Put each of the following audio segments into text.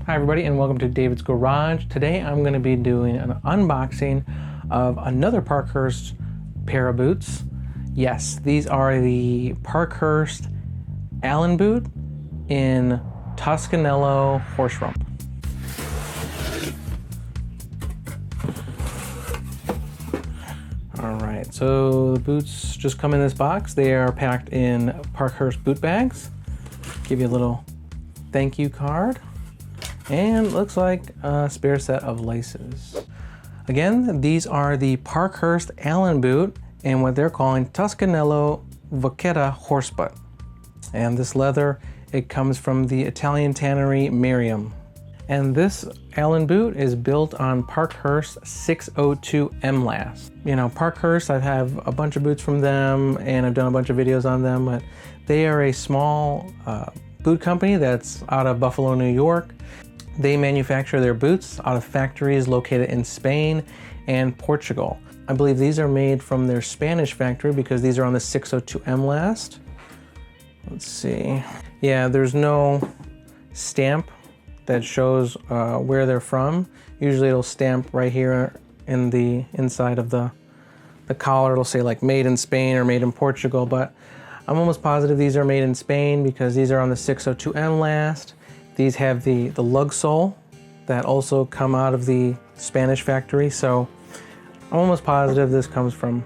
Hi everybody and welcome to David's Garage. Today I'm going to be doing an unboxing of another Parkhurst pair of boots. Yes, these are the Parkhurst Allen boot in Toscanello Horsebutt. Alright, so the boots just come in this box. They are packed in Parkhurst boot bags. Give you a little thank you card. And looks like a spare set of laces. Again, these are the Parkhurst Allen boot and what they're calling Toscanello Horsebutt. And this leather, it comes from the Italian tannery Maryam. And this Allen boot is built on Parkhurst 602 MLast. You know, Parkhurst, I have a bunch of boots from them and I've done a bunch of videos on them, but they are a small boot company that's out of Buffalo, New York. They manufacture their boots out of factories located in Spain and Portugal. I believe these are made from their Spanish factory because these are on the 602 MLast. Let's see. Yeah, there's no stamp that shows where they're from. Usually it'll stamp right here in the inside of the collar. It'll say like made in Spain or made in Portugal, but I'm almost positive these are made in Spain because these are on the 602 MLast. These have the lug sole that also come out of the Spanish factory. So I'm almost positive this comes from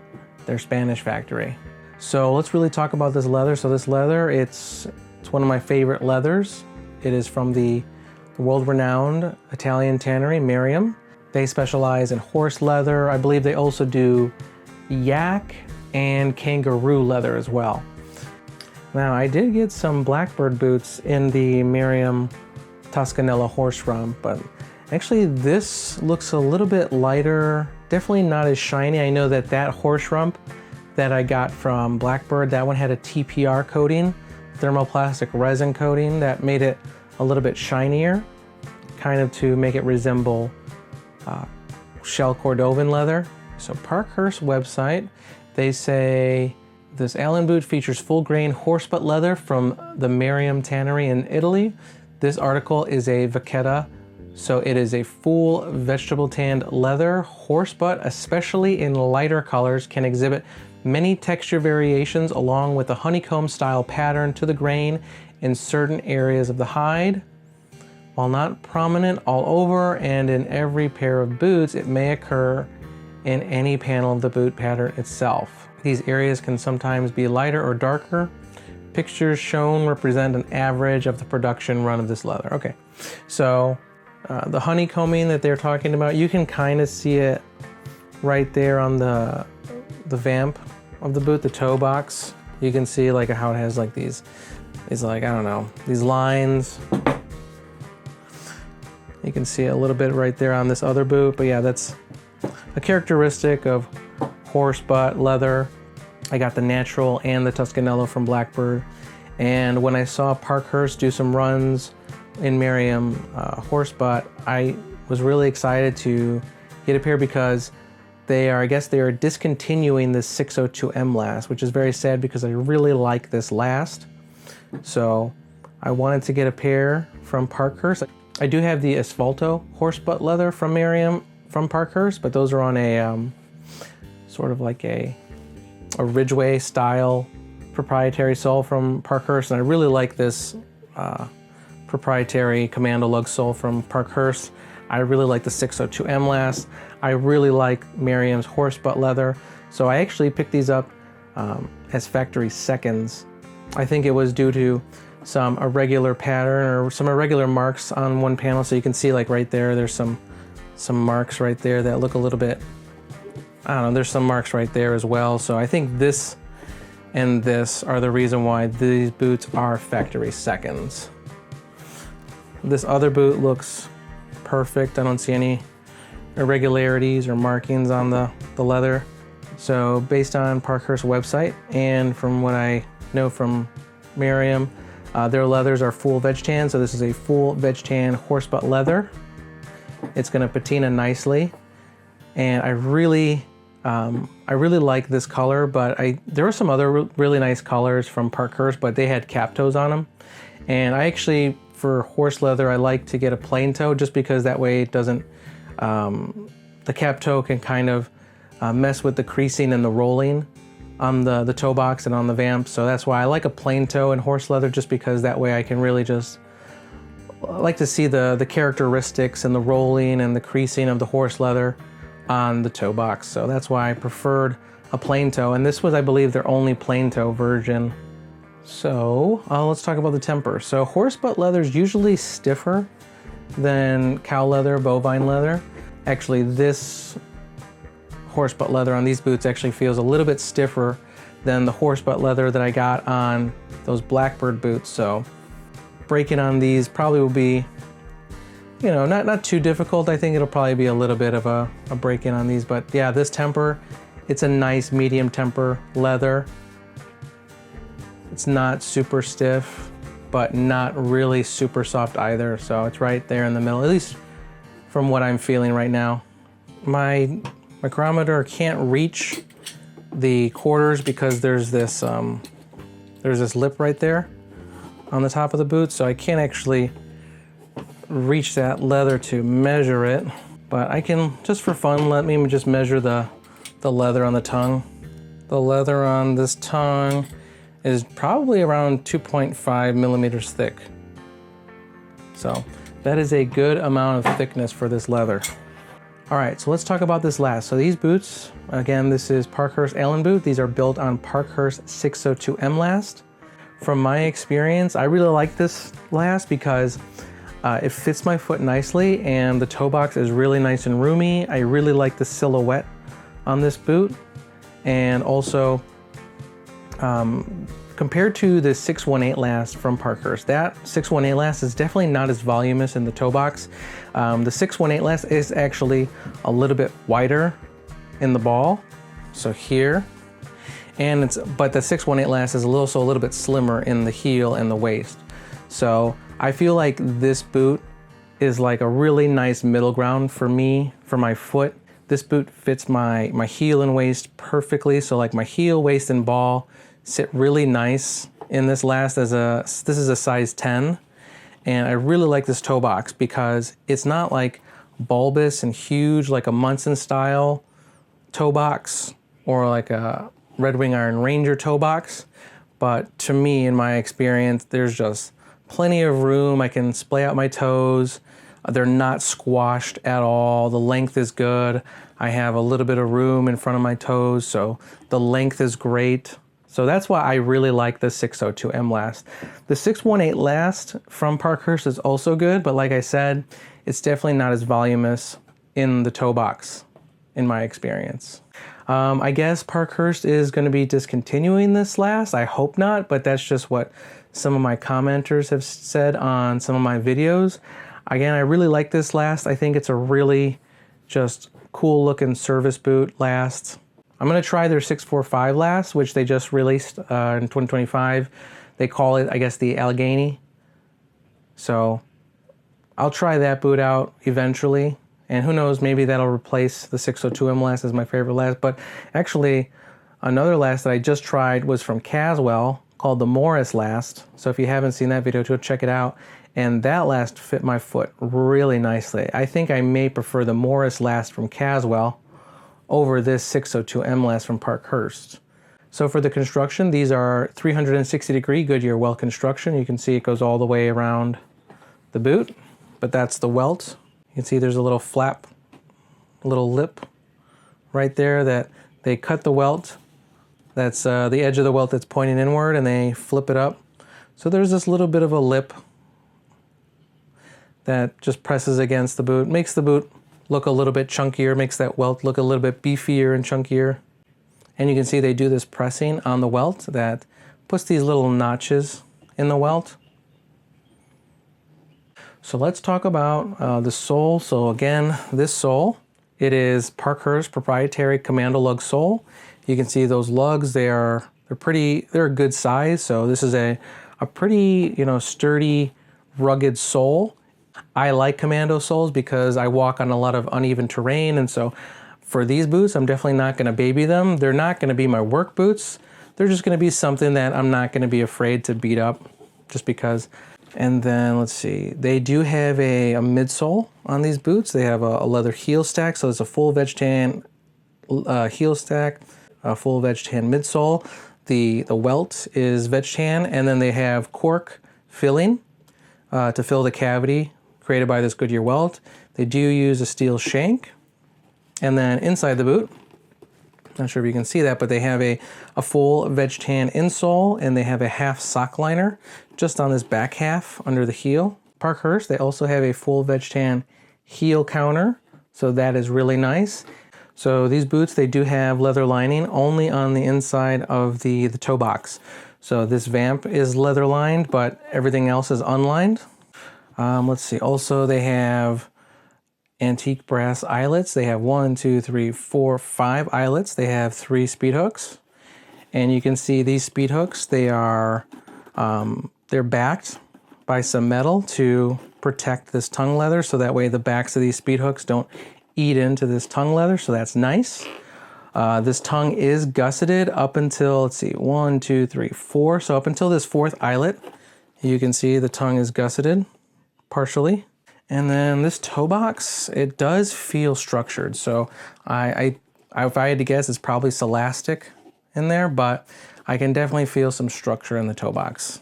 their Spanish factory. So let's really talk about this leather. So this leather, it's one of my favorite leathers. It is from the world-renowned Italian tannery Maryam. They specialize in horse leather. I believe they also do yak and kangaroo leather as well. Now, I did get some blackbird boots in the Maryam Toscanello Horsebutt, but actually this looks a little bit lighter, definitely not as shiny. I know that horse rump that I got from Blackbird, that one had a TPR coating, thermoplastic resin coating that made it a little bit shinier, kind of to make it resemble shell Cordovan leather. So Parkhurst website, they say, this Allen boot features full grain horsebutt leather from the Maryam tannery in Italy. This article is a vachetta, so it is a full vegetable tanned leather. Horsebutt, especially in lighter colors, can exhibit many texture variations along with a honeycomb style pattern to the grain in certain areas of the hide. While not prominent all over and in every pair of boots, it may occur in any panel of the boot pattern itself. These areas can sometimes be lighter or darker. Pictures shown represent an average of the production run of this leather. Okay, so the honeycombing that they're talking about, you can kind of see it right there on the vamp of the boot, the toe box. You can see like how it has like these like, I don't know, these lines. You can see a little bit right there on this other boot, but yeah, that's a characteristic of horsebutt leather. I got the natural and the Toscanello from Blackbird. And when I saw Parkhurst do some runs in Maryam Horsebutt, I was really excited to get a pair because I guess they are discontinuing this 602 MLast, which is very sad because I really like this last. So I wanted to get a pair from Parkhurst. I do have the Asfalto Horsebutt leather from Maryam from Parkhurst, but those are on a sort of like a Ridgeway style proprietary sole from Parkhurst, and I really like this proprietary commando lug sole from Parkhurst. I really like the 602 MLast. I really like Maryam's horsebutt leather, so I actually picked these up as factory seconds. I think it was due to some irregular pattern or some irregular marks on one panel, so you can see like right there, there's some marks right there that look a little bit, I don't know, there's some marks right there as well. So I think this and this are the reason why these boots are factory seconds. This other boot looks perfect. I don't see any irregularities or markings on the leather. So based on Parkhurst website and from what I know from Maryam, their leathers are full veg tan. So this is a full veg tan horsebutt leather. It's gonna patina nicely. And I really like this color, but there were some other really nice colors from Parkhurst, but they had cap toes on them. And I actually for horse leather, I like to get a plain toe just because that way it doesn't, the cap toe can kind of mess with the creasing and the rolling on the toe box and on the vamp. So that's why I like a plain toe in horse leather, just because that way I can really just like to see the characteristics and the rolling and the creasing of the horse leather on the toe box. So that's why I preferred a plain toe, and this was, I believe, their only plain toe version. So let's talk about the temper. So horsebutt leather is usually stiffer than cow leather, bovine leather. Actually, this horsebutt leather on these boots actually feels a little bit stiffer than the horsebutt leather that I got on those Blackbird boots. So breaking on these probably will be, you know, not too difficult. I think it'll probably be a little bit of a break-in on these, but yeah, this temper, it's a nice medium temper leather. It's not super stiff, but not really super soft either. So it's right there in the middle, at least from what I'm feeling right now. My micrometer can't reach the quarters because there's this lip right there on the top of the boot, so I can't actually reach that leather to measure it, but I can, just for fun, let me just measure the leather on the tongue. The leather on this tongue is probably around 2.5 millimeters thick. So that is a good amount of thickness for this leather. All right, so let's talk about this last. So these boots, again, this is Parkhurst Allen boot. These are built on Parkhurst 602M last. From my experience, I really like this last because it fits my foot nicely and the toe box is really nice and roomy. I really like the silhouette on this boot. And also, compared to the 618 last from Parkhurst, that 618 last is definitely not as voluminous in the toe box. The 618 last is actually a little bit wider in the ball, so here, and but the 618 last is also a little bit slimmer in the heel and the waist. So I feel like this boot is like a really nice middle ground for me, for my foot. This boot fits my heel and waist perfectly. So like my heel, waist, and ball sit really nice in this last. This is a size 10. And I really like this toe box because it's not like bulbous and huge like a Munson style toe box or like a Red Wing Iron Ranger toe box. But to me, in my experience, there's just plenty of room. I can splay out my toes. They're not squashed at all. The length is good. I have a little bit of room in front of my toes, so the length is great. So that's why I really like the 602M last. The 618 last from Parkhurst is also good, but like I said, it's definitely not as voluminous in the toe box, in my experience. I guess Parkhurst is going to be discontinuing this last. I hope not, but that's just what some of my commenters have said on some of my videos. Again, I really like this last. I think it's a really just cool looking service boot last. I'm going to try their 645 last, which they just released in 2025. They call it, I guess, the Allegheny. So I'll try that boot out eventually. And who knows, maybe that'll replace the 602M last as my favorite last. But actually, another last that I just tried was from Caswell called the Morris last. So if you haven't seen that video, go check it out. And that last fit my foot really nicely. I think I may prefer the Morris last from Caswell over this 602M last from Parkhurst. So for the construction, these are 360-degree Goodyear welt construction. You can see it goes all the way around the boot, but that's the welt. You can see there's a little flap, a little lip right there that they cut the welt. That's the edge of the welt that's pointing inward, and they flip it up. So there's this little bit of a lip that just presses against the boot, makes the boot look a little bit chunkier, makes that welt look a little bit beefier and chunkier. And you can see they do this pressing on the welt that puts these little notches in the welt. So let's talk about the sole. So again, this sole, it is Parkhurst proprietary commando lug sole. You can see those lugs, they're a good size. So this is a pretty, sturdy, rugged sole. I like commando soles because I walk on a lot of uneven terrain, and so for these boots, I'm definitely not going to baby them. They're not going to be my work boots. They're just going to be something that I'm not going to be afraid to beat up, just because And then let's see, they do have a midsole on these boots. They have a leather heel stack, so it's a full veg tan heel stack, a full veg tan midsole. The welt is veg tan, and then they have cork filling to fill the cavity created by this Goodyear welt. They do use a steel shank. And then inside the boot, not sure if you can see that, but they have a full veg tan insole, and they have a half sock liner just on this back half under the heel. Parkhurst, they also have a full veg tan heel counter, so that is really nice. So these boots, they do have leather lining only on the inside of the toe box. So this vamp is leather lined, but everything else is unlined. Let's see, also they have antique brass eyelets. They have 1, 2, 3, 4, 5 eyelets. They have 3 speed hooks. And you can see these speed hooks, they are, they're backed by some metal to protect this tongue leather, so that way the backs of these speed hooks don't eat into this tongue leather, so that's nice. This tongue is gusseted up until, let's see, 1, 2, 3, 4. So up until this 4th eyelet, you can see the tongue is gusseted partially. And then this toe box, it does feel structured. So if I had to guess, it's probably Celastic in there, but I can definitely feel some structure in the toe box.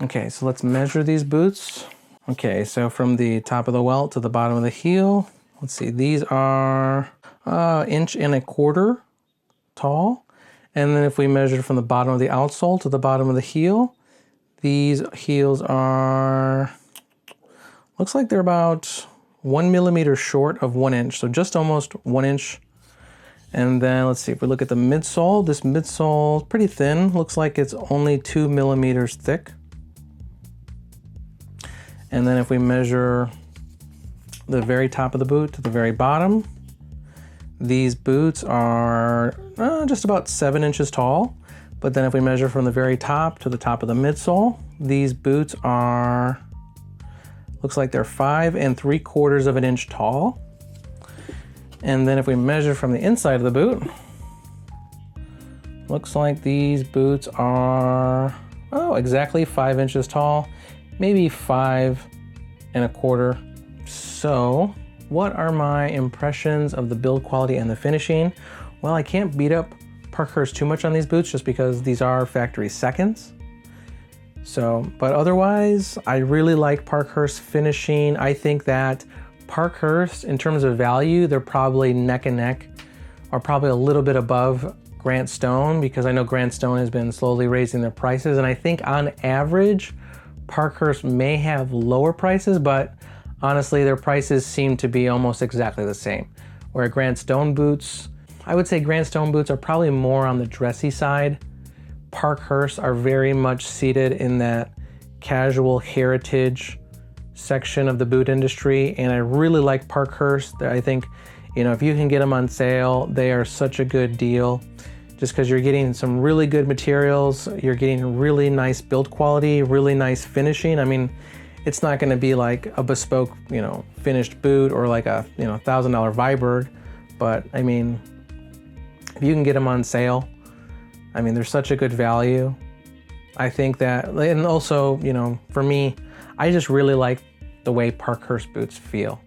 Okay, so let's measure these boots. Okay, so from the top of the welt to the bottom of the heel, let's see, these are 1.25 inches tall. And then if we measure from the bottom of the outsole to the bottom of the heel, these heels are, looks like they're about 1 millimeter short of 1 inch. So just almost 1 inch. And then let's see, if we look at the midsole, this midsole is pretty thin. Looks like it's only 2 millimeters thick. And then if we measure the very top of the boot to the very bottom, these boots are just about 7 inches tall. But then if we measure from the very top to the top of the midsole, these boots are, looks like they're 5 3/4 inches tall. And then if we measure from the inside of the boot, looks like these boots are, exactly 5 inches tall, maybe 5 1/4. So what are my impressions of the build quality and the finishing? Well, I can't beat up Parkhurst too much on these boots just because these are factory seconds. So, but otherwise, I really like Parkhurst finishing. I think that Parkhurst, in terms of value, they're probably neck and neck, or probably a little bit above Grant Stone, because I know Grant Stone has been slowly raising their prices. And I think on average, Parkhurst may have lower prices, but honestly, their prices seem to be almost exactly the same. Where Grant Stone boots, I would say Grant Stone boots are probably more on the dressy side. Parkhurst are very much seated in that casual heritage section of the boot industry, and I really like Parkhurst. I think, you know, if you can get them on sale, they are such a good deal, just because you're getting some really good materials, you're getting really nice build quality, really nice finishing. I mean, it's not going to be like a bespoke, you know, finished boot or like a, you know, $1,000 Viberg, but I mean, if you can get them on sale, I mean, they're such a good value. I think that, and also, you know, for me, I just really like the way Parkhurst boots feel.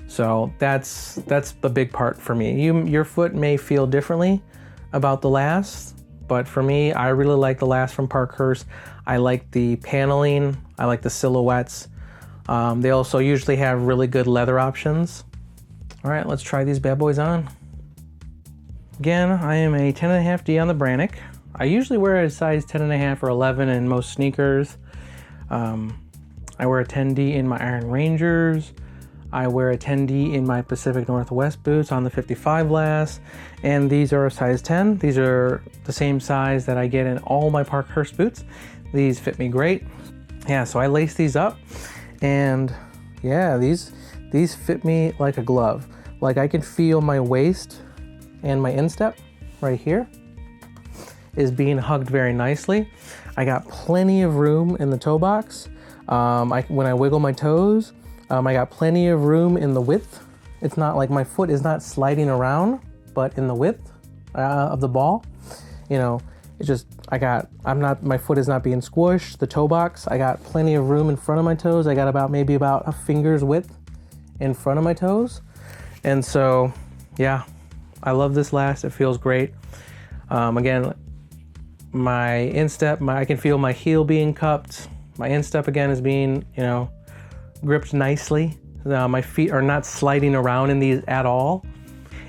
So that's the big part for me. Your foot may feel differently about the last, but for me, I really like the last from Parkhurst. I like the paneling, I like the silhouettes. They also usually have really good leather options. All right, let's try these bad boys on. Again, I am a 10.5D on the Brannock. I usually wear a size 10.5 or 11 in most sneakers. I wear a 10D in my Iron Rangers. I wear a 10D in my Pacific Northwest boots on the 55 last. And these are a size 10. These are the same size that I get in all my Parkhurst boots. These fit me great. Yeah, so I lace these up, and yeah, these fit me like a glove. Like, I can feel my waist and my instep right here is being hugged very nicely. I got plenty of room in the toe box. When I wiggle my toes, I got plenty of room in the width. It's not like my foot is not sliding around, but in the width of the ball. You know, It's just, my foot is not being squished. The toe box, I got plenty of room in front of my toes. I got maybe about a finger's width in front of my toes. And so, yeah, I love this last. It feels great. Again, my instep, I can feel my heel being cupped. My instep again is being, gripped nicely. My feet are not sliding around in these at all.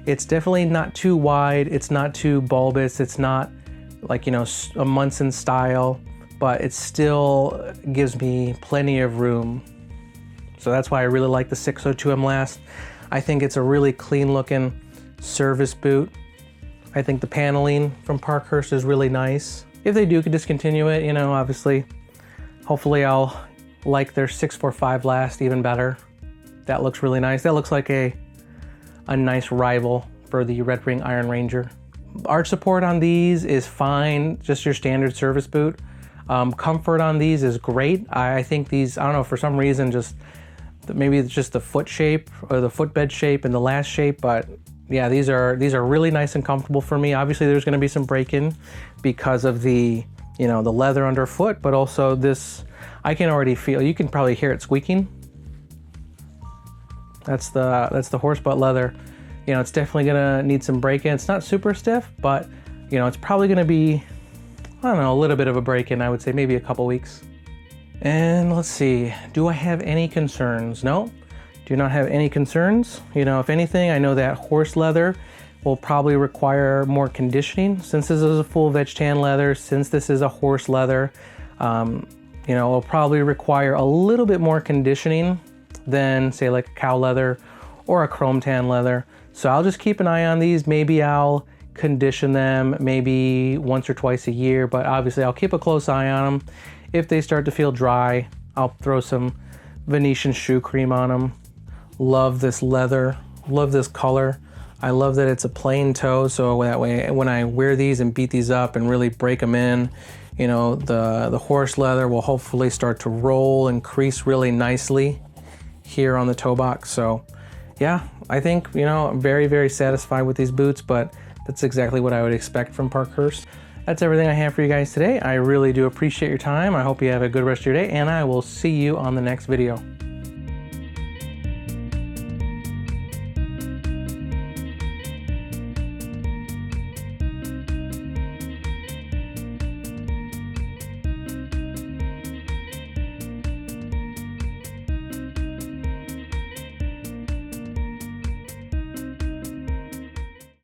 It's definitely not too wide. It's not too bulbous. It's not like, a Munson style, but it still gives me plenty of room. So that's why I really like the 602M last. I think it's a really clean looking service boot. I think the paneling from Parkhurst is really nice. If they do discontinue it, obviously, hopefully I'll like their 645 last even better. That looks really nice. That looks like a nice rival for the Red Ring Iron Ranger. Arch support on these is fine, just your standard service boot. Comfort on these is great. I think these, I don't know, for some reason, maybe it's just the foot shape or the footbed shape and the last shape, but yeah, these are really nice and comfortable for me. Obviously there's gonna be some break-in because of the, the leather underfoot, but also this, I can already feel, you can probably hear it squeaking. That's the Horsebutt leather. It's definitely gonna need some break-in. It's not super stiff, but it's probably gonna be, I don't know, a little bit of a break-in, I would say, maybe a couple weeks. And let's see, do I have any concerns? No, do not have any concerns. If anything, I know that horse leather will probably require more conditioning. Since this is a full veg tan leather, since this is a horse leather, it'll probably require a little bit more conditioning than say like a cow leather or a chrome tan leather. So I'll just keep an eye on these. Maybe I'll condition them maybe once or twice a year, but obviously I'll keep a close eye on them. If they start to feel dry, I'll throw some Venetian shoe cream on them. Love this leather, love this color. I love that it's a plain toe, so that way when I wear these and beat these up and really break them in, the horse leather will hopefully start to roll and crease really nicely here on the toe box. So yeah, I think, I'm very, very satisfied with these boots, but that's exactly what I would expect from Parkhurst. That's everything I have for you guys today. I really do appreciate your time. I hope you have a good rest of your day, and I will see you on the next video.